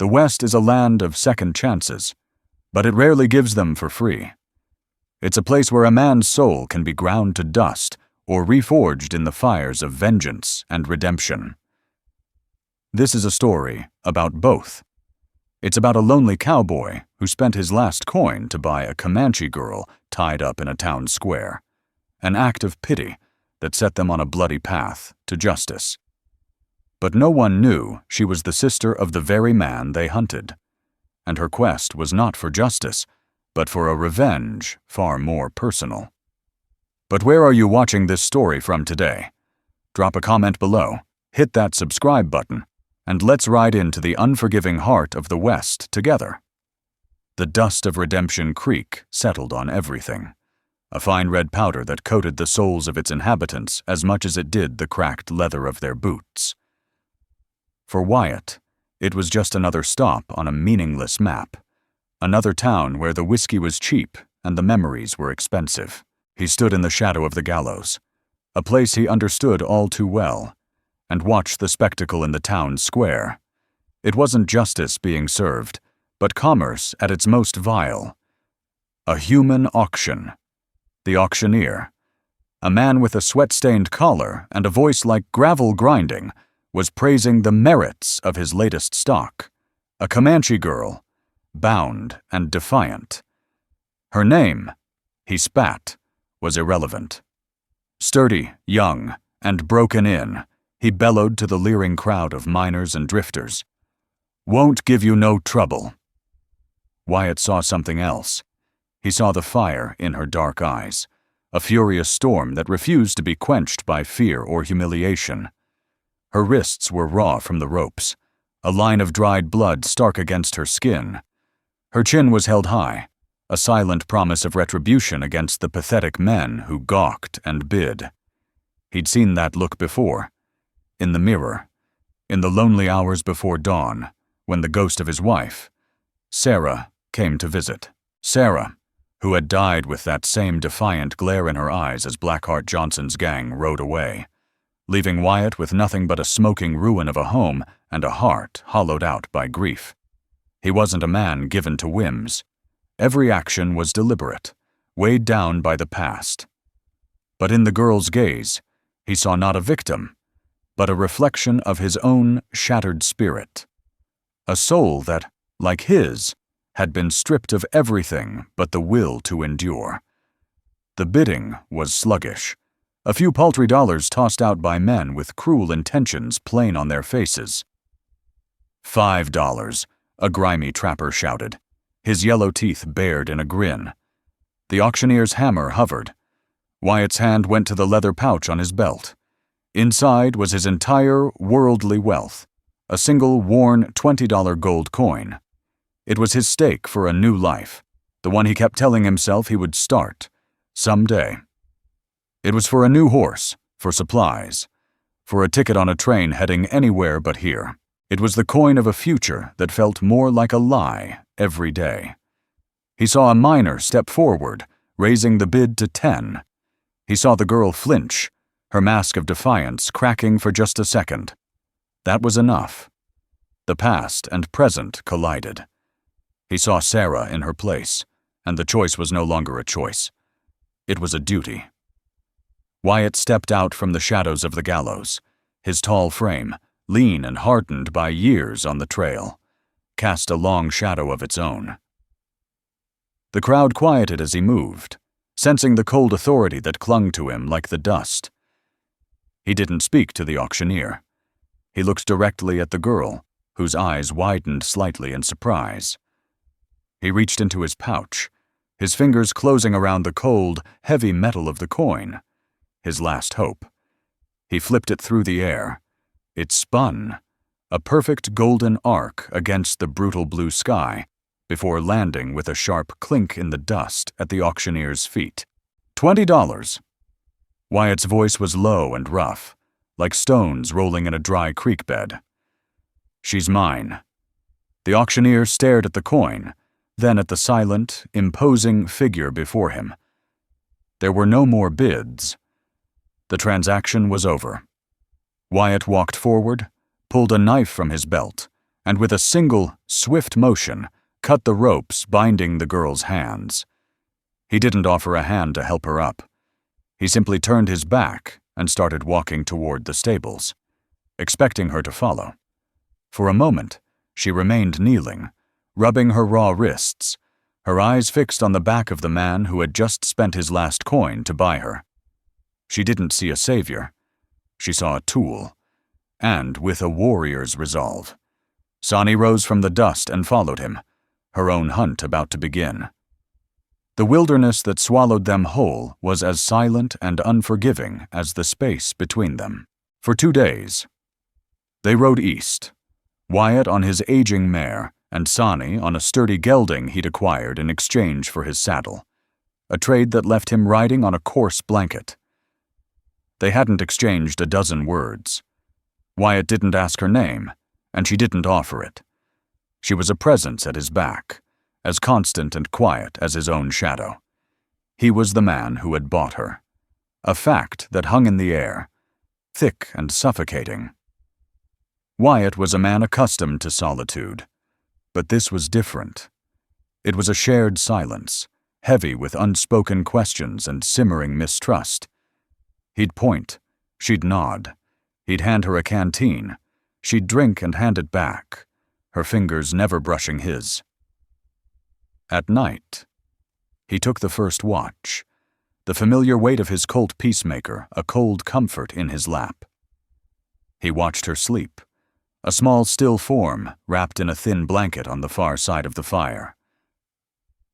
The West is a land of second chances, but it rarely gives them for free. It's a place where a man's soul can be ground to dust or reforged in the fires of vengeance and redemption. This is a story about both. It's about a lonely cowboy who spent his last coin to buy a Comanche girl tied up in a town square, an act of pity that set them on a bloody path to justice. But no one knew she was the sister of the very man they hunted, and her quest was not for justice, but for a revenge far more personal. But where are you watching this story from today? Drop a comment below, hit that subscribe button, and let's ride into the unforgiving heart of the West together. The dust of Redemption Creek settled on everything, a fine red powder that coated the souls of its inhabitants as much as it did the cracked leather of their boots. For Wyatt, it was just another stop on a meaningless map, another town where the whiskey was cheap and the memories were expensive. He stood in the shadow of the gallows, a place he understood all too well, and watched the spectacle in the town square. It wasn't justice being served, but commerce at its most vile. A human auction. The auctioneer, a man with a sweat-stained collar and a voice like gravel grinding, was praising the merits of his latest stock, a Comanche girl, bound and defiant. Her name, he spat, was irrelevant. Sturdy, young, and broken in, he bellowed to the leering crowd of miners and drifters. "Won't give you no trouble." Wyatt saw something else. He saw the fire in her dark eyes, a furious storm that refused to be quenched by fear or humiliation. Her wrists were raw from the ropes, a line of dried blood stark against her skin. Her chin was held high, a silent promise of retribution against the pathetic men who gawked and bid. He'd seen that look before, in the mirror, in the lonely hours before dawn, when the ghost of his wife, Sarah, came to visit. Sarah, who had died with that same defiant glare in her eyes as Blackheart Johnson's gang rode away, leaving Wyatt with nothing but a smoking ruin of a home and a heart hollowed out by grief. He wasn't a man given to whims. Every action was deliberate, weighed down by the past. But in the girl's gaze, he saw not a victim, but a reflection of his own shattered spirit. A soul that, like his, had been stripped of everything but the will to endure. The bidding was sluggish, a few paltry dollars tossed out by men with cruel intentions plain on their faces. $5, a grimy trapper shouted, his yellow teeth bared in a grin. The auctioneer's hammer hovered. Wyatt's hand went to the leather pouch on his belt. Inside was his entire worldly wealth, a single worn $20 gold coin. It was his stake for a new life, the one he kept telling himself he would start, someday. It was for a new horse, for supplies, for a ticket on a train heading anywhere but here. It was the coin of a future that felt more like a lie every day. He saw a miner step forward, raising the bid to 10. He saw the girl flinch, her mask of defiance cracking for just a second. That was enough. The past and present collided. He saw Sarah in her place, and the choice was no longer a choice. It was a duty. Wyatt stepped out from the shadows of the gallows, his tall frame, lean and hardened by years on the trail, cast a long shadow of its own. The crowd quieted as he moved, sensing the cold authority that clung to him like the dust. He didn't speak to the auctioneer. He looked directly at the girl, whose eyes widened slightly in surprise. He reached into his pouch, his fingers closing around the cold, heavy metal of the coin, his last hope. He flipped it through the air. It spun, a perfect golden arc against the brutal blue sky, before landing with a sharp clink in the dust at the auctioneer's feet. $20. Wyatt's voice was low and rough, like stones rolling in a dry creek bed. "She's mine." The auctioneer stared at the coin, then at the silent, imposing figure before him. There were no more bids. The transaction was over. Wyatt walked forward, pulled a knife from his belt, and with a single, swift motion, cut the ropes binding the girl's hands. He didn't offer a hand to help her up. He simply turned his back and started walking toward the stables, expecting her to follow. For a moment, she remained kneeling, rubbing her raw wrists, her eyes fixed on the back of the man who had just spent his last coin to buy her. She didn't see a savior. She saw a tool, and with a warrior's resolve. Sani rose from the dust and followed him, her own hunt about to begin. The wilderness that swallowed them whole was as silent and unforgiving as the space between them. For 2 days, they rode east, Wyatt on his aging mare, and Sani on a sturdy gelding he'd acquired in exchange for his saddle, a trade that left him riding on a coarse blanket. They hadn't exchanged a dozen words. Wyatt didn't ask her name, and she didn't offer it. She was a presence at his back, as constant and quiet as his own shadow. He was the man who had bought her, a fact that hung in the air, thick and suffocating. Wyatt was a man accustomed to solitude, but this was different. It was a shared silence, heavy with unspoken questions and simmering mistrust. He'd point, she'd nod. He'd hand her a canteen. She'd drink and hand it back, her fingers never brushing his. At night, he took the first watch, the familiar weight of his Colt peacemaker a cold comfort in his lap. He watched her sleep, a small still form wrapped in a thin blanket on the far side of the fire.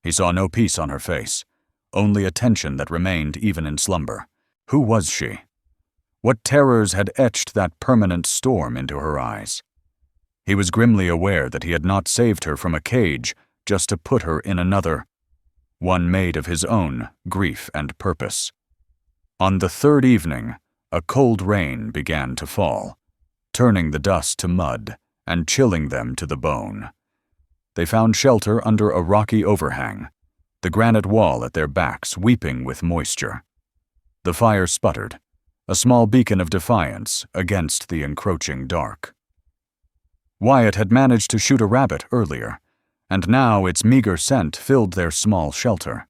He saw no peace on her face, only a tension that remained even in slumber. Who was she? What terrors had etched that permanent storm into her eyes? He was grimly aware that he had not saved her from a cage just to put her in another, one made of his own grief and purpose. On the third evening, a cold rain began to fall, turning the dust to mud and chilling them to the bone. They found shelter under a rocky overhang, the granite wall at their backs weeping with moisture. The fire sputtered, a small beacon of defiance against the encroaching dark. Wyatt had managed to shoot a rabbit earlier, and now its meager scent filled their small shelter.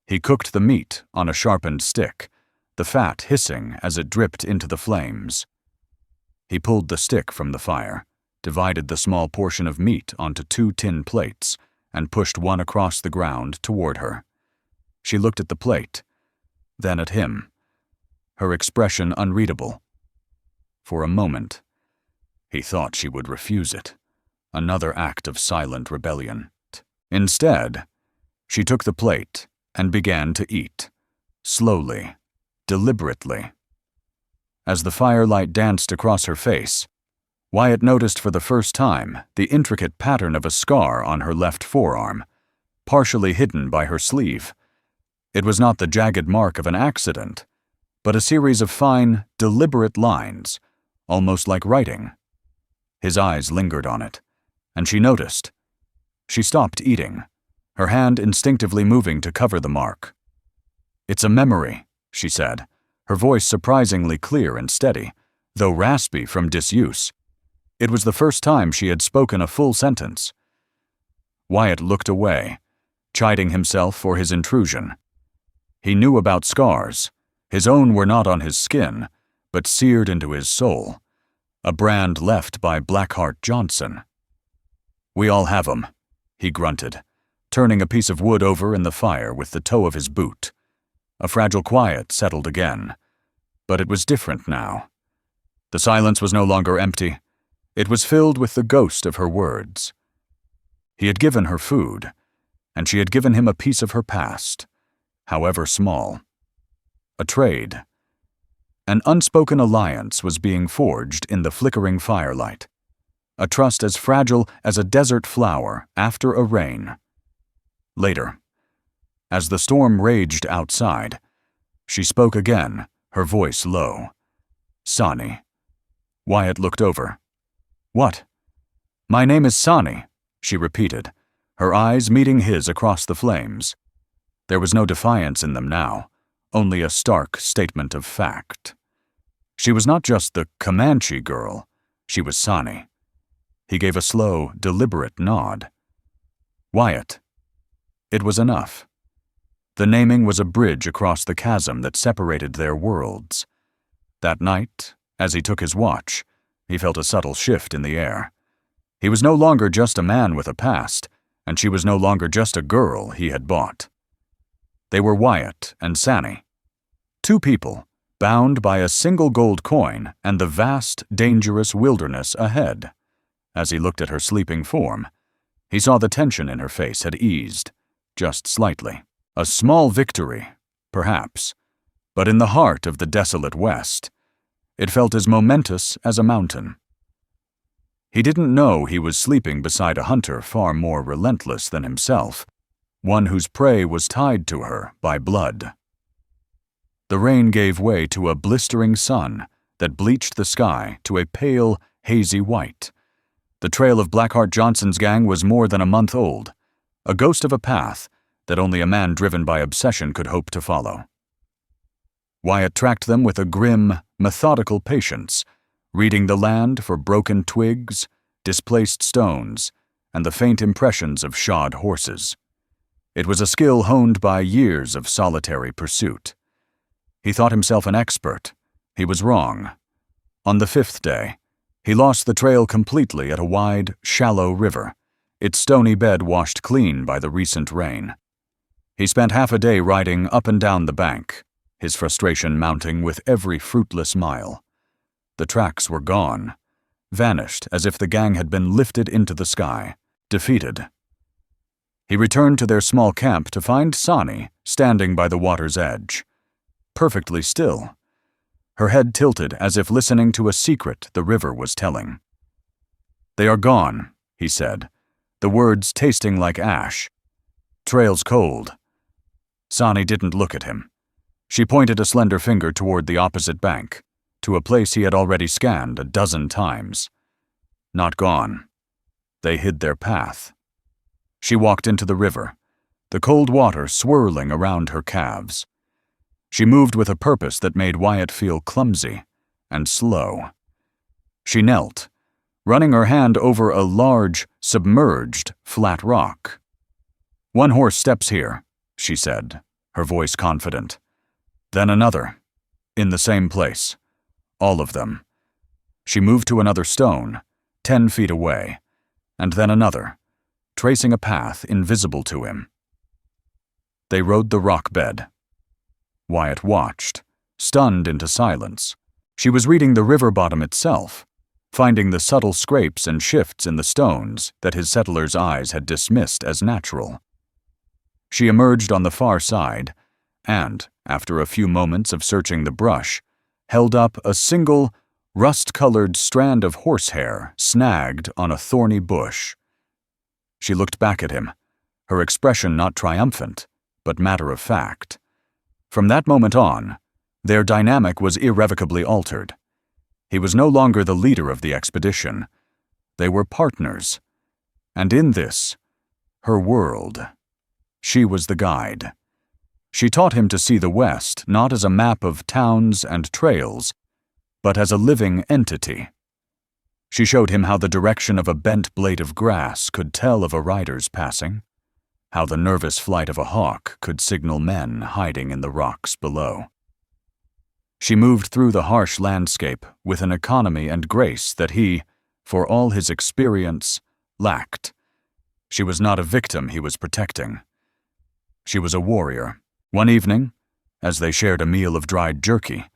He cooked the meat on a sharpened stick, the fat hissing as it dripped into the flames. He pulled the stick from the fire, divided the small portion of meat onto 2 tin plates, and pushed one across the ground toward her. She looked at the plate, then at him, her expression unreadable. For a moment, he thought she would refuse it, another act of silent rebellion. Instead, she took the plate and began to eat, slowly, deliberately. As the firelight danced across her face, Wyatt noticed for the first time the intricate pattern of a scar on her left forearm, partially hidden by her sleeve. It was not the jagged mark of an accident, but a series of fine, deliberate lines, almost like writing. His eyes lingered on it, and she noticed. She stopped eating, her hand instinctively moving to cover the mark. "It's a memory," she said, her voice surprisingly clear and steady, though raspy from disuse. It was the first time she had spoken a full sentence. Wyatt looked away, chiding himself for his intrusion. He knew about scars. His own were not on his skin, but seared into his soul, a brand left by Blackheart Johnson. "We all have 'em," he grunted, turning a piece of wood over in the fire with the toe of his boot. A fragile quiet settled again, but it was different now. The silence was no longer empty. It was filled with the ghost of her words. He had given her food, and she had given him a piece of her past, however small. A trade. An unspoken alliance was being forged in the flickering firelight, a trust as fragile as a desert flower after a rain. Later, as the storm raged outside, she spoke again, her voice low. "Sani." Wyatt looked over. "What?" "My name is Sani," she repeated, her eyes meeting his across the flames. There was no defiance in them now, only a stark statement of fact. She was not just the Comanche girl, she was Sani. He gave a slow, deliberate nod. Wyatt. It was enough. The naming was a bridge across the chasm that separated their worlds. That night, as he took his watch, he felt a subtle shift in the air. He was no longer just a man with a past, and she was no longer just a girl he had bought. They were Wyatt and Sanny. Two people, bound by a single gold coin and the vast, dangerous wilderness ahead. As he looked at her sleeping form, he saw the tension in her face had eased, just slightly. A small victory, perhaps, but in the heart of the desolate West, it felt as momentous as a mountain. He didn't know he was sleeping beside a hunter far more relentless than himself, one whose prey was tied to her by blood. The rain gave way to a blistering sun that bleached the sky to a pale, hazy white. The trail of Blackheart Johnson's gang was more than a month old, a ghost of a path that only a man driven by obsession could hope to follow. Wyatt tracked them with a grim, methodical patience, reading the land for broken twigs, displaced stones, and the faint impressions of shod horses. It was a skill honed by years of solitary pursuit. He thought himself an expert. He was wrong. On the 5th day, he lost the trail completely at a wide, shallow river, its stony bed washed clean by the recent rain. He spent half a day riding up and down the bank, his frustration mounting with every fruitless mile. The tracks were gone, vanished as if the gang had been lifted into the sky, defeated. He returned to their small camp to find Sanny standing by the water's edge, perfectly still, her head tilted as if listening to a secret the river was telling. "They are gone," he said, the words tasting like ash. "Trail's cold." Sanny didn't look at him. She pointed a slender finger toward the opposite bank, to a place he had already scanned a dozen times. Not gone. They hid their path. She walked into the river, the cold water swirling around her calves. She moved with a purpose that made Wyatt feel clumsy and slow. She knelt, running her hand over a large, submerged, flat rock. "One horse steps here," she said, her voice confident. "Then another, in the same place. All of them." She moved to another stone, 10 feet away, and then another, tracing a path invisible to him. They rode the rock bed. Wyatt watched, stunned into silence. She was reading the river bottom itself, finding the subtle scrapes and shifts in the stones that his settler's eyes had dismissed as natural. She emerged on the far side and, after a few moments of searching the brush, held up a single, rust-colored strand of horsehair snagged on a thorny bush. She looked back at him, her expression not triumphant, but matter-of-fact. From that moment on, their dynamic was irrevocably altered. He was no longer the leader of the expedition. They were partners. And in this, her world, she was the guide. She taught him to see the West not as a map of towns and trails, but as a living entity. She showed him how the direction of a bent blade of grass could tell of a rider's passing, how the nervous flight of a hawk could signal men hiding in the rocks below. She moved through the harsh landscape with an economy and grace that he, for all his experience, lacked. She was not a victim he was protecting. She was a warrior. One evening, as they shared a meal of dried jerky,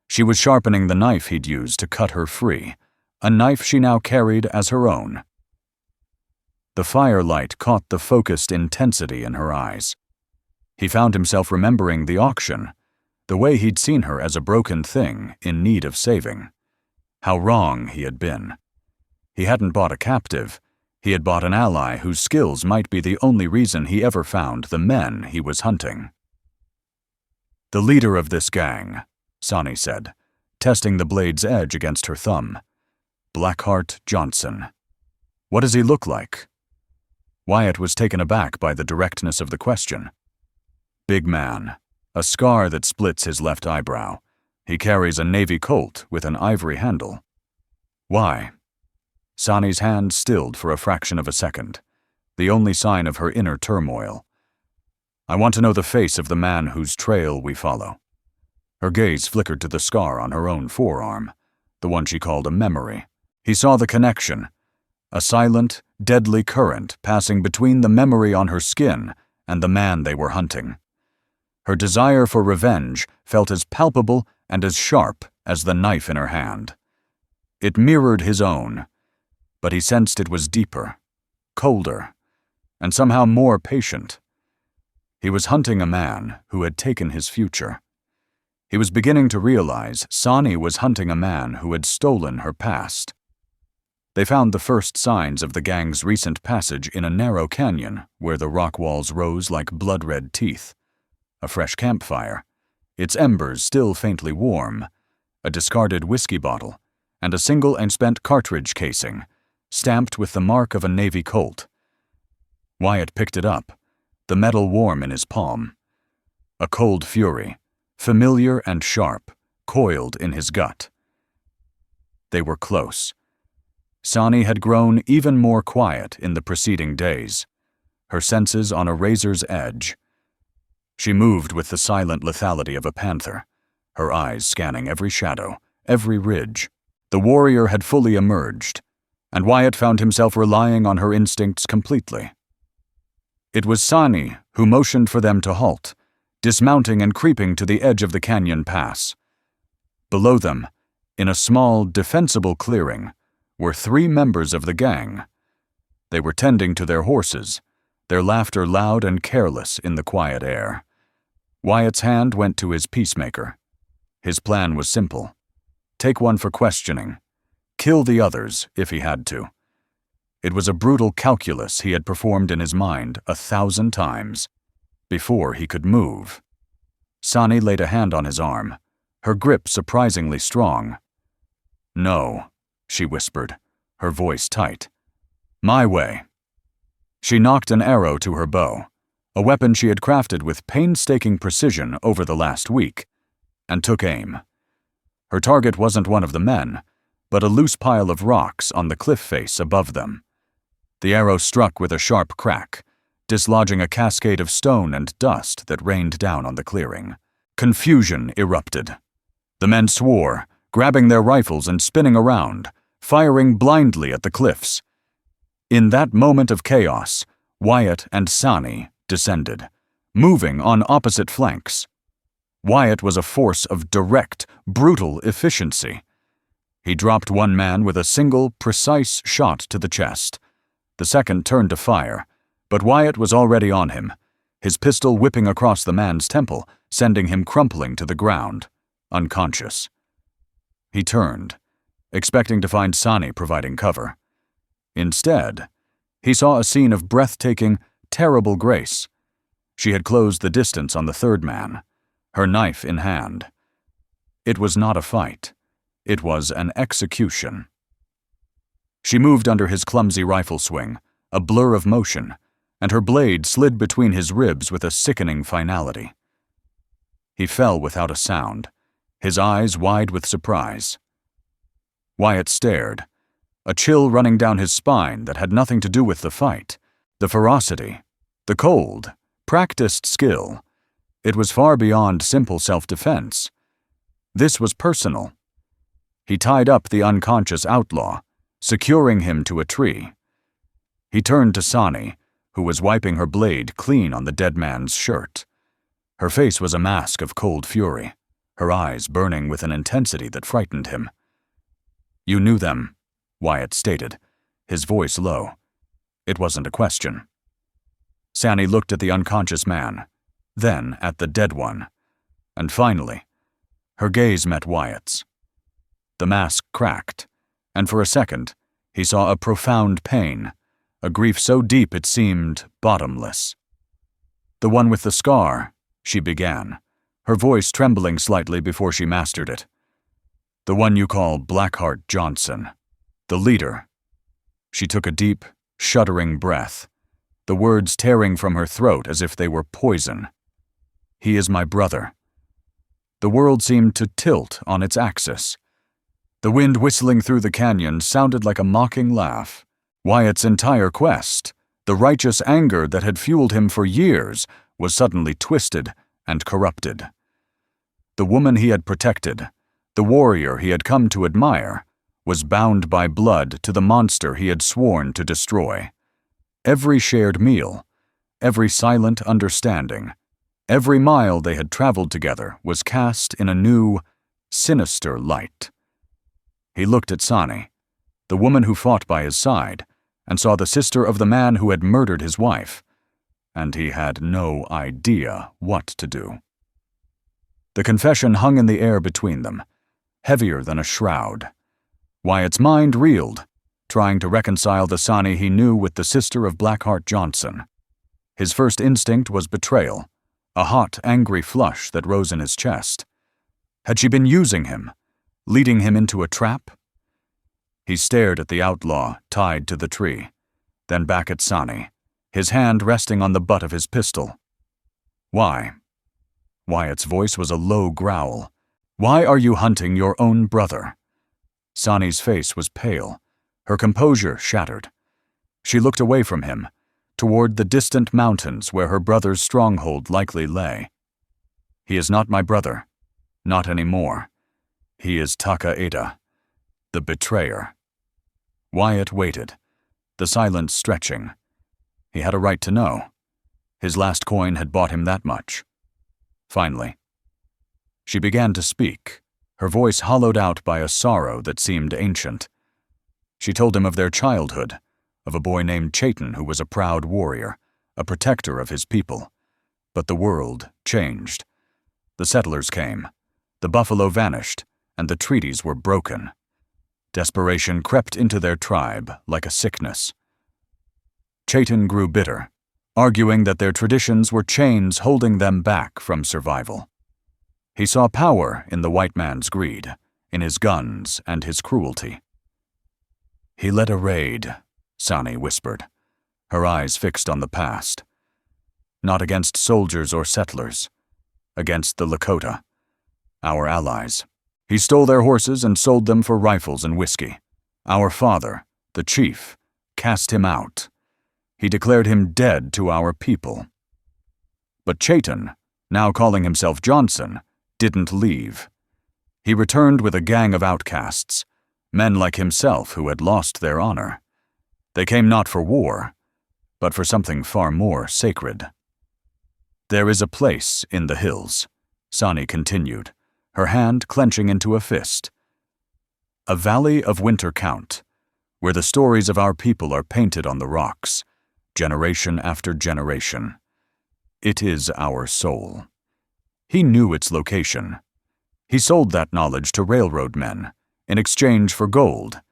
she was sharpening the knife he'd used to cut her free, a knife she now carried as her own. The firelight caught the focused intensity in her eyes. He found himself remembering the auction, the way he'd seen her as a broken thing in need of saving. How wrong he had been. He hadn't bought a captive. He had bought an ally whose skills might be the only reason he ever found the men he was hunting. "The leader of this gang," Sanny said, testing the blade's edge against her thumb. "Blackheart Johnson. What does he look like?" Wyatt was taken aback by the directness of the question. "Big man, a scar that splits his left eyebrow. He carries a navy Colt with an ivory handle." "Why?" Sani's hand stilled for a fraction of a second, the only sign of her inner turmoil. "I want to know the face of the man whose trail we follow." Her gaze flickered to the scar on her own forearm, the one she called a memory. He saw the connection, a silent, deadly current passing between the memory on her skin and the man they were hunting. Her desire for revenge felt as palpable and as sharp as the knife in her hand. It mirrored his own, but he sensed it was deeper, colder, and somehow more patient. He was hunting a man who had taken his future. He was beginning to realize Sani was hunting a man who had stolen her past. They found the first signs of the gang's recent passage in a narrow canyon where the rock walls rose like blood-red teeth. A fresh campfire, its embers still faintly warm, a discarded whiskey bottle, and a single and spent cartridge casing, stamped with the mark of a Navy Colt. Wyatt picked it up, the metal warm in his palm. A cold fury, familiar and sharp, coiled in his gut. They were close. Sani had grown even more quiet in the preceding days, her senses on a razor's edge. She moved with the silent lethality of a panther, her eyes scanning every shadow, every ridge. The warrior had fully emerged, and Wyatt found himself relying on her instincts completely. It was Sani who motioned for them to halt, dismounting and creeping to the edge of the canyon pass. Below them, in a small, defensible clearing, were 3 members of the gang. They were tending to their horses, their laughter loud and careless in the quiet air. Wyatt's hand went to his peacemaker. His plan was simple. Take one for questioning. Kill the others if he had to. It was a brutal calculus he had performed in his mind 1,000 times. Before he could move. Sani laid a hand on his arm, her grip surprisingly strong. "No," she whispered, her voice tight. "My way." She knocked an arrow to her bow, a weapon she had crafted with painstaking precision over the last week, and took aim. Her target wasn't one of the men, but a loose pile of rocks on the cliff face above them. The arrow struck with a sharp crack, dislodging a cascade of stone and dust that rained down on the clearing. Confusion erupted. The men swore, grabbing their rifles and spinning around, firing blindly at the cliffs. In that moment of chaos, Wyatt and Sani descended, moving on opposite flanks. Wyatt was a force of direct, brutal efficiency. He dropped one man with a single, precise shot to the chest. The second turned to fire, but Wyatt was already on him, his pistol whipping across the man's temple, sending him crumpling to the ground, unconscious. He turned, expecting to find Sani providing cover. Instead, he saw a scene of breathtaking, terrible grace. She had closed the distance on the third man, her knife in hand. It was not a fight. It was an execution. She moved under his clumsy rifle swing, a blur of motion, and her blade slid between his ribs with a sickening finality. He fell without a sound, his eyes wide with surprise. Wyatt stared, a chill running down his spine that had nothing to do with the fight, the ferocity, the cold, practiced skill. It was far beyond simple self-defense. This was personal. He tied up the unconscious outlaw, securing him to a tree. He turned to Sani, who was wiping her blade clean on the dead man's shirt. Her face was a mask of cold fury, her eyes burning with an intensity that frightened him. "You knew them," Wyatt stated, his voice low. It wasn't a question. Sani looked at the unconscious man, then at the dead one, and finally, her gaze met Wyatt's. The mask cracked, and for a second, he saw a profound pain, a grief so deep it seemed bottomless. "The one with the scar," she began, her voice trembling slightly before she mastered it. "The one you call Blackheart Johnson. The leader." She took a deep, shuddering breath, the words tearing from her throat as if they were poison. "He is my brother." The world seemed to tilt on its axis. The wind whistling through the canyon sounded like a mocking laugh. Wyatt's entire quest, the righteous anger that had fueled him for years, was suddenly twisted and corrupted. The woman he had protected, the warrior he had come to admire, was bound by blood to the monster he had sworn to destroy. Every shared meal, every silent understanding, every mile they had traveled together was cast in a new, sinister light. He looked at Sani, the woman who fought by his side, and saw the sister of the man who had murdered his wife, and he had no idea what to do. The confession hung in the air between them, heavier than a shroud. Wyatt's mind reeled, trying to reconcile the Sani he knew with the sister of Blackheart Johnson. His first instinct was betrayal, a hot, angry flush that rose in his chest. Had she been using him, leading him into a trap? He stared at the outlaw tied to the tree, then back at Sani, his hand resting on the butt of his pistol. Why? Wyatt's voice was a low growl. Why are you hunting your own brother? Sani's face was pale, her composure shattered. She looked away from him, toward the distant mountains where her brother's stronghold likely lay. He is not my brother, not anymore. He is Taka-Eda, the betrayer. Wyatt waited, the silence stretching. He had a right to know. His last coin had bought him that much. Finally, she began to speak, her voice hollowed out by a sorrow that seemed ancient. She told him of their childhood, of a boy named Chayton who was a proud warrior, a protector of his people. But the world changed. The settlers came, the buffalo vanished, and the treaties were broken. Desperation crept into their tribe like a sickness. Chayton grew bitter, arguing that their traditions were chains holding them back from survival. He saw power in the white man's greed, in his guns and his cruelty. He led a raid, Sani whispered, her eyes fixed on the past. Not against soldiers or settlers, against the Lakota, our allies. He stole their horses and sold them for rifles and whiskey. Our father, the chief, cast him out. He declared him dead to our people. But Chayton, now calling himself Johnson, didn't leave. He returned with a gang of outcasts, men like himself who had lost their honor. They came not for war, but for something far more sacred. There is a place in the hills, Sani continued, her hand clenching into a fist. A valley of winter count, where the stories of our people are painted on the rocks, generation after generation. It is our soul. He knew its location. He sold that knowledge to railroad men in exchange for gold.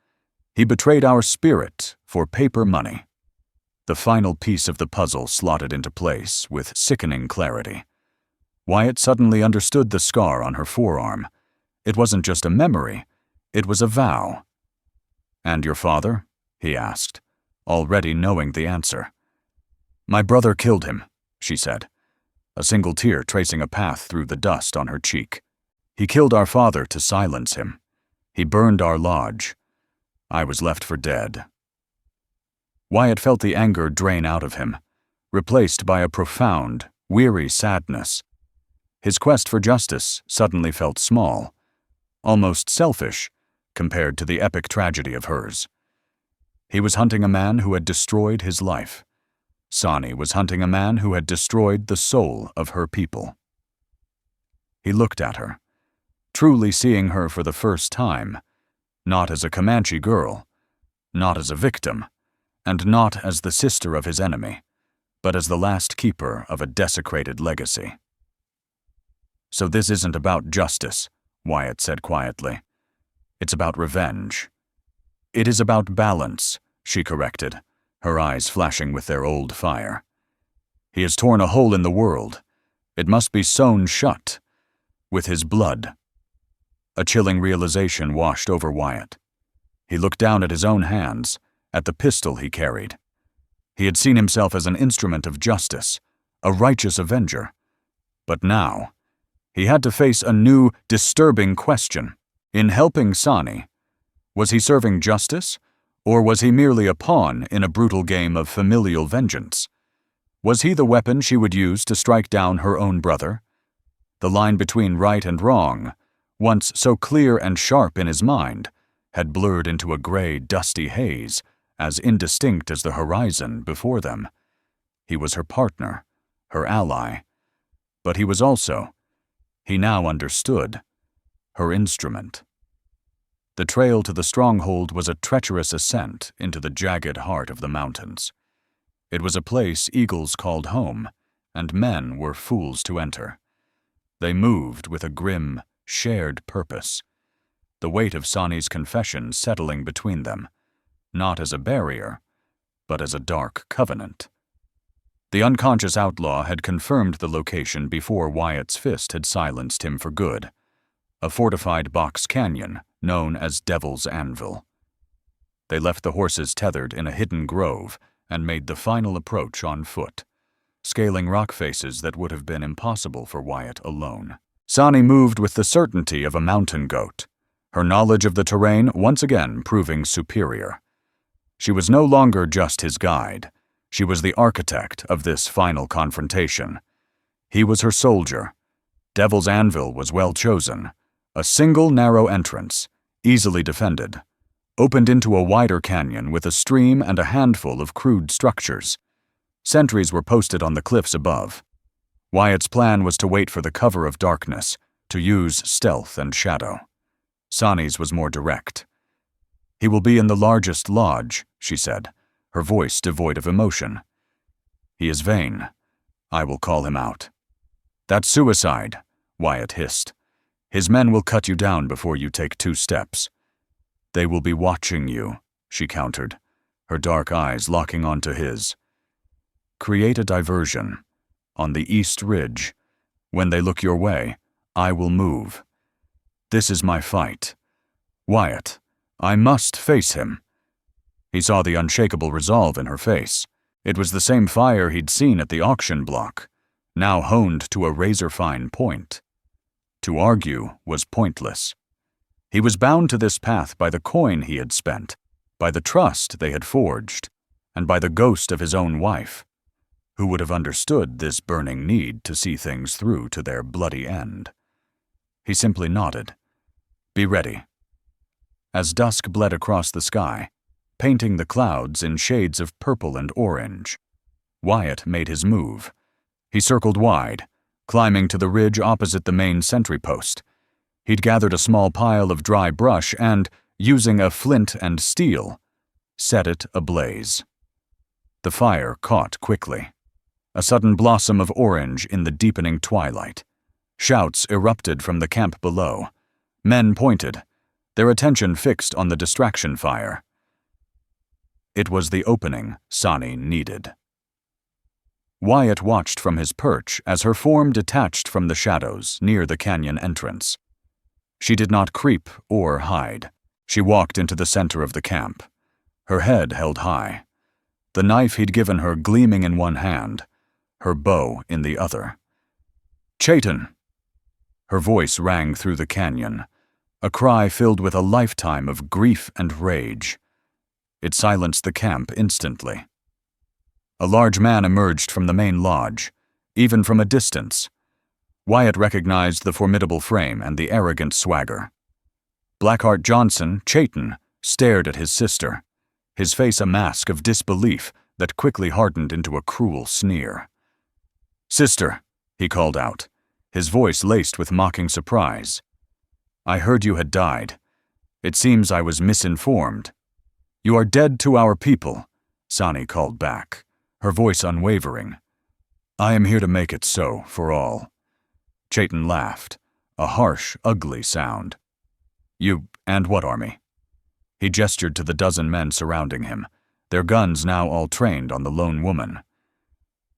He betrayed our spirit for paper money. The final piece of the puzzle slotted into place with sickening clarity. Wyatt suddenly understood the scar on her forearm. It wasn't just a memory, it was a vow. "And your father?" he asked, already knowing the answer. "My brother killed him," she said, a single tear tracing a path through the dust on her cheek. "He killed our father to silence him. He burned our lodge. I was left for dead." Wyatt felt the anger drain out of him, replaced by a profound, weary sadness. His quest for justice suddenly felt small, almost selfish, compared to the epic tragedy of hers. He was hunting a man who had destroyed his life. Sani was hunting a man who had destroyed the soul of her people. He looked at her, truly seeing her for the first time, not as a Comanche girl, not as a victim, and not as the sister of his enemy, but as the last keeper of a desecrated legacy. "So this isn't about justice," Wyatt said quietly. "It's about revenge." "It is about balance," she corrected, her eyes flashing with their old fire. "He has torn a hole in the world. It must be sewn shut. With his blood." A chilling realization washed over Wyatt. He looked down at his own hands, at the pistol he carried. He had seen himself as an instrument of justice, a righteous avenger. But now, he had to face a new, disturbing question. In helping Sani, Was he serving justice, or was he merely a pawn in a brutal game of familial vengeance? Was he the weapon she would use to strike down her own brother? The line between right and wrong, once so clear and sharp in his mind, had blurred into a gray, dusty haze, as indistinct as the horizon before them. He was her partner, her ally, but he was also, he now understood, her instrument. The trail to the stronghold was a treacherous ascent into the jagged heart of the mountains. It was a place eagles called home, and men were fools to enter. They moved with a grim, shared purpose, the weight of Sani's confession settling between them, not as a barrier, but as a dark covenant. The unconscious outlaw had confirmed the location before Wyatt's fist had silenced him for good, a fortified box canyon known as Devil's Anvil. They left the horses tethered in a hidden grove and made the final approach on foot, scaling rock faces that would have been impossible for Wyatt alone. Sani moved with the certainty of a mountain goat, her knowledge of the terrain once again proving superior. She was no longer just his guide. She was the architect of this final confrontation. He was her soldier. Devil's Anvil was well chosen. A single narrow entrance, easily defended, opened into a wider canyon with a stream and a handful of crude structures. Sentries were posted on the cliffs above. Wyatt's plan was to wait for the cover of darkness, to use stealth and shadow. Sani's was more direct. "He will be in the largest lodge," she said, her voice devoid of emotion. "He is vain. I will call him out." "That's suicide," Wyatt hissed. "His men will cut you down before you take 2 steps." "They will be watching you," she countered, her dark eyes locking onto his. "Create a diversion. On the east ridge. When they look your way, I will move. This is my fight. Wyatt, I must face him." He saw the unshakable resolve in her face. It was the same fire he'd seen at the auction block, now honed to a razor-fine point. To argue was pointless. He was bound to this path by the coin he had spent, by the trust they had forged, and by the ghost of his own wife. Who would have understood this burning need to see things through to their bloody end? He simply nodded. "Be ready." As dusk bled across the sky, painting the clouds in shades of purple and orange, Wyatt made his move. He circled wide, climbing to the ridge opposite the main sentry post. He'd gathered a small pile of dry brush and, using a flint and steel, set it ablaze. The fire caught quickly. A sudden blossom of orange in the deepening twilight. Shouts erupted from the camp below. Men pointed, their attention fixed on the distraction fire. It was the opening Sani needed. Wyatt watched from his perch as her form detached from the shadows near the canyon entrance. She did not creep or hide. She walked into the center of the camp, her head held high, the knife he'd given her gleaming in one hand, her bow in the other. "Chayton!" Her voice rang through the canyon, a cry filled with a lifetime of grief and rage. It silenced the camp instantly. A large man emerged from the main lodge, even from a distance. Wyatt recognized the formidable frame and the arrogant swagger. Blackheart Johnson, Chayton, stared at his sister, his face a mask of disbelief that quickly hardened into a cruel sneer. "Sister," he called out, his voice laced with mocking surprise. "I heard you had died. It seems I was misinformed." "You are dead to our people," Sani called back, her voice unwavering. "I am here to make it so for all." Chayton laughed, a harsh, ugly sound. "You and what army?" He gestured to the dozen men surrounding him, their guns now all trained on the lone woman.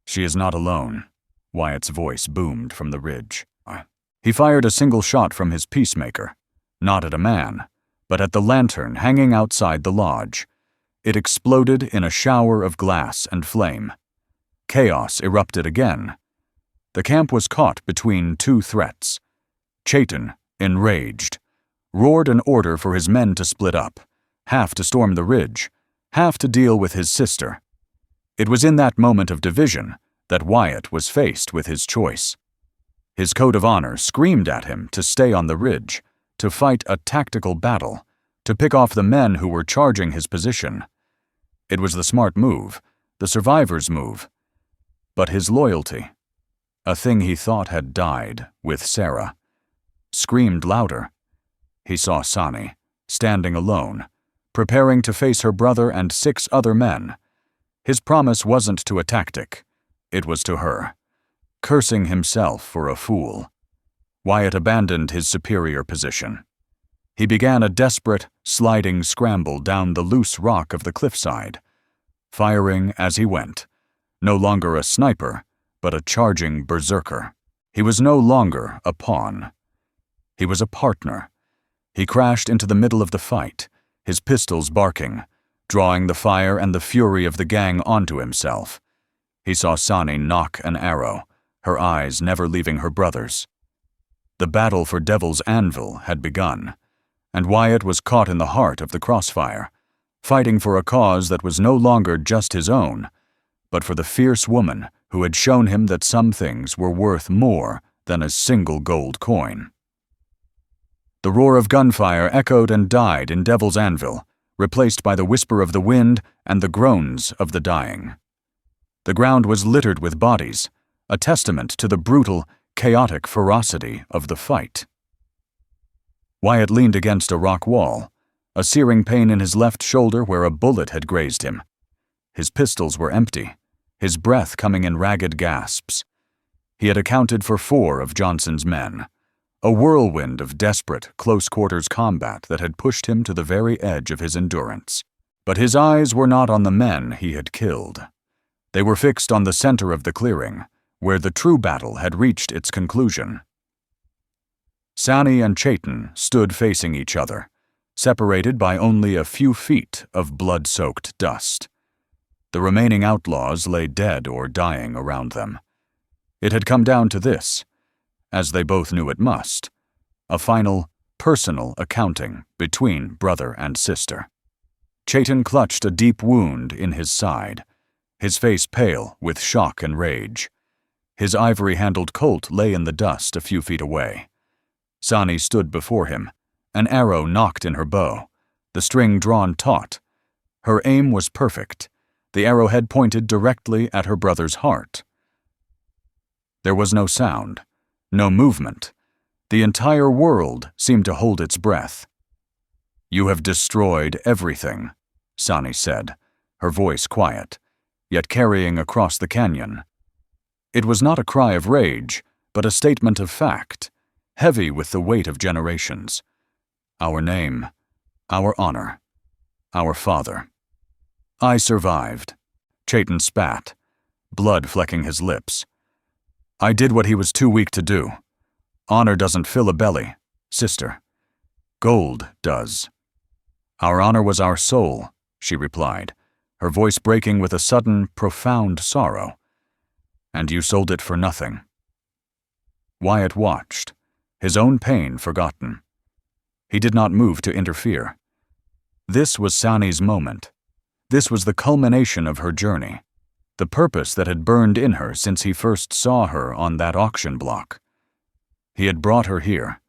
"She is not alone," Wyatt's voice boomed from the ridge. He fired a single shot from his peacemaker, not at a man, but at the lantern hanging outside the lodge. It exploded in a shower of glass and flame. Chaos erupted again. The camp was caught between 2 threats. Chayton, enraged, roared an order for his men to split up, half to storm the ridge, half to deal with his sister. It was in that moment of division that Wyatt was faced with his choice. His code of honor screamed at him to stay on the ridge, to fight a tactical battle, to pick off the men who were charging his position. It was the smart move, the survivor's move. But his loyalty, a thing he thought had died with Sarah, screamed louder. He saw Sani, standing alone, preparing to face her brother and 6 other men. His promise wasn't to a tactic, it was to her, cursing himself for a fool. Wyatt abandoned his superior position. He began a desperate, sliding scramble down the loose rock of the cliffside, firing as he went, no longer a sniper, but a charging berserker. He was no longer a pawn. He was a partner. He crashed into the middle of the fight, his pistols barking, drawing the fire and the fury of the gang onto himself. He saw Sani nock an arrow, her eyes never leaving her brother's. The battle for Devil's Anvil had begun, and Wyatt was caught in the heart of the crossfire, fighting for a cause that was no longer just his own, but for the fierce woman who had shown him that some things were worth more than a single gold coin. The roar of gunfire echoed and died in Devil's Anvil, replaced by the whisper of the wind and the groans of the dying. The ground was littered with bodies, a testament to the brutal, chaotic ferocity of the fight. Wyatt leaned against a rock wall, a searing pain in his left shoulder where a bullet had grazed him. His pistols were empty, his breath coming in ragged gasps. He had accounted for 4 of Johnson's men, a whirlwind of desperate, close-quarters combat that had pushed him to the very edge of his endurance. But his eyes were not on the men he had killed. They were fixed on the center of the clearing, where the true battle had reached its conclusion. Sani and Chayton stood facing each other, separated by only a few feet of blood-soaked dust. The remaining outlaws lay dead or dying around them. It had come down to this, as they both knew it must, a final, personal accounting between brother and sister. Chayton clutched a deep wound in his side, his face pale with shock and rage. His ivory-handled Colt lay in the dust a few feet away. Sani stood before him, an arrow nocked in her bow, the string drawn taut. Her aim was perfect, the arrowhead pointed directly at her brother's heart. There was no sound, no movement. The entire world seemed to hold its breath. "You have destroyed everything," Sani said, her voice quiet, yet carrying across the canyon. It was not a cry of rage, but a statement of fact, heavy with the weight of generations. Our name, our honor, our father. "I survived," Chayton spat, blood flecking his lips. "I did what he was too weak to do. Honor doesn't fill a belly, sister. Gold does." "Our honor was our soul," she replied, her voice breaking with a sudden, profound sorrow. "And you sold it for nothing." Wyatt watched, his own pain forgotten. He did not move to interfere. This was Sani's moment. This was the culmination of her journey, the purpose that had burned in her since he first saw her on that auction block. He had brought her here,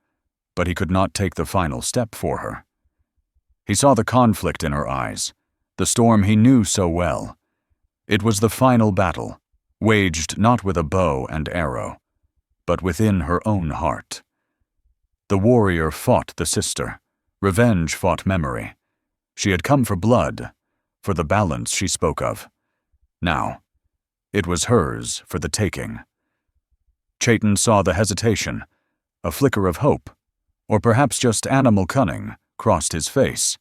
but he could not take the final step for her. He saw the conflict in her eyes, the storm he knew so well. It was the final battle, waged not with a bow and arrow, but within her own heart. The warrior fought the sister. Revenge fought memory. She had come for blood, for the balance she spoke of. Now, it was hers for the taking. Chayton saw the hesitation, a flicker of hope, or perhaps just animal cunning, crossed his face.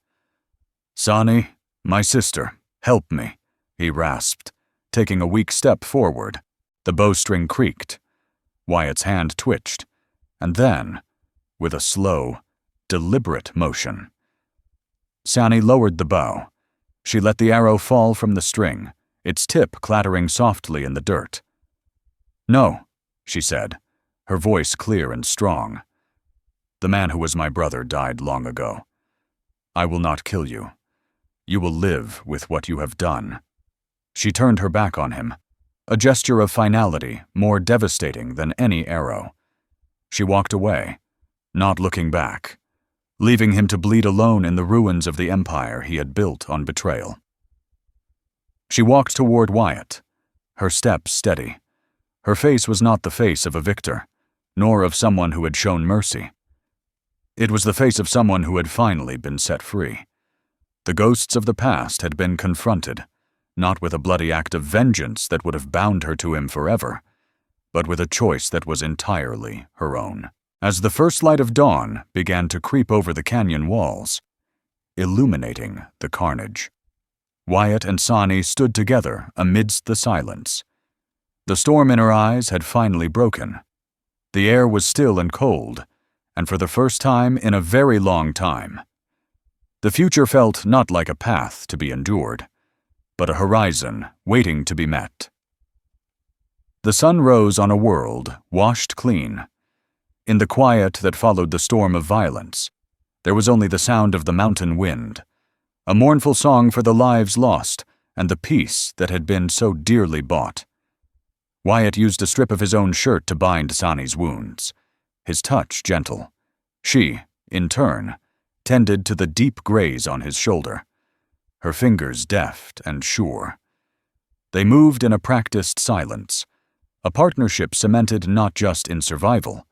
"Sani, my sister, help me," he rasped, taking a weak step forward. The bowstring creaked. Wyatt's hand twitched, and then, with a slow, deliberate motion, Sani lowered the bow. She let the arrow fall from the string, its tip clattering softly in the dirt. "No," she said, her voice clear and strong. "The man who was my brother died long ago. I will not kill you. You will live with what you have done." She turned her back on him, a gesture of finality more devastating than any arrow. She walked away, not looking back, leaving him to bleed alone in the ruins of the empire he had built on betrayal. She walked toward Wyatt, her steps steady. Her face was not the face of a victor, nor of someone who had shown mercy. It was the face of someone who had finally been set free. The ghosts of the past had been confronted, not with a bloody act of vengeance that would have bound her to him forever, but with a choice that was entirely her own. As the first light of dawn began to creep over the canyon walls, illuminating the carnage, Wyatt and Sonny stood together amidst the silence. The storm in her eyes had finally broken. The air was still and cold, and for the first time in a very long time, the future felt not like a path to be endured, but a horizon waiting to be met. The sun rose on a world washed clean. In the quiet that followed the storm of violence, there was only the sound of the mountain wind, a mournful song for the lives lost and the peace that had been so dearly bought. Wyatt used a strip of his own shirt to bind Sonny's wounds, his touch gentle. She, in turn, tended to the deep graze on his shoulder, her fingers deft and sure. They moved in a practiced silence, a partnership cemented not just in survival,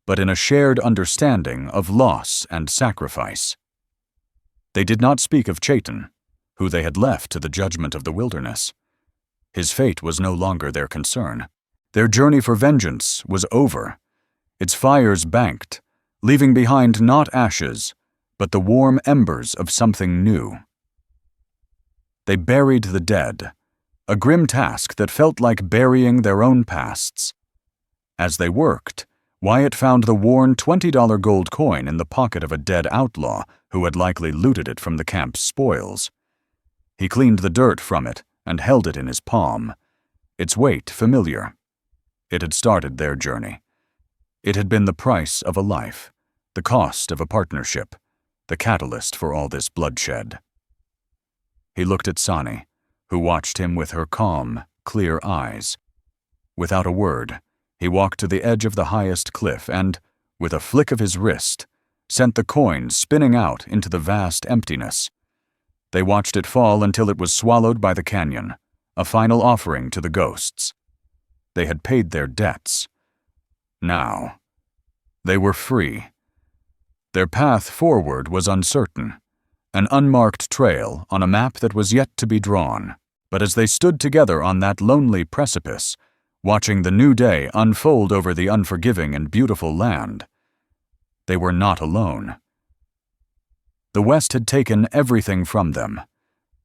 but in a shared understanding of loss and sacrifice. They did not speak of Chaitin, who they had left to the judgment of the wilderness. His fate was no longer their concern. Their journey for vengeance was over, its fires banked, leaving behind not ashes, but the warm embers of something new. They buried the dead, a grim task that felt like burying their own pasts. As they worked, Wyatt found the worn $20 gold coin in the pocket of a dead outlaw who had likely looted it from the camp's spoils. He cleaned the dirt from it and held it in his palm, its weight familiar. It had started their journey. It had been the price of a life, the cost of a partnership, the catalyst for all this bloodshed. He looked at Sonny, who watched him with her calm, clear eyes. Without a word, he walked to the edge of the highest cliff and, with a flick of his wrist, sent the coin spinning out into the vast emptiness. They watched it fall until it was swallowed by the canyon, a final offering to the ghosts. They had paid their debts. Now, they were free. Their path forward was uncertain, an unmarked trail on a map that was yet to be drawn. But as they stood together on that lonely precipice, watching the new day unfold over the unforgiving and beautiful land, they were not alone. The West had taken everything from them,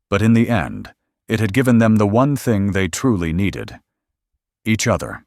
but in the end, it had given them the one thing they truly needed: each other.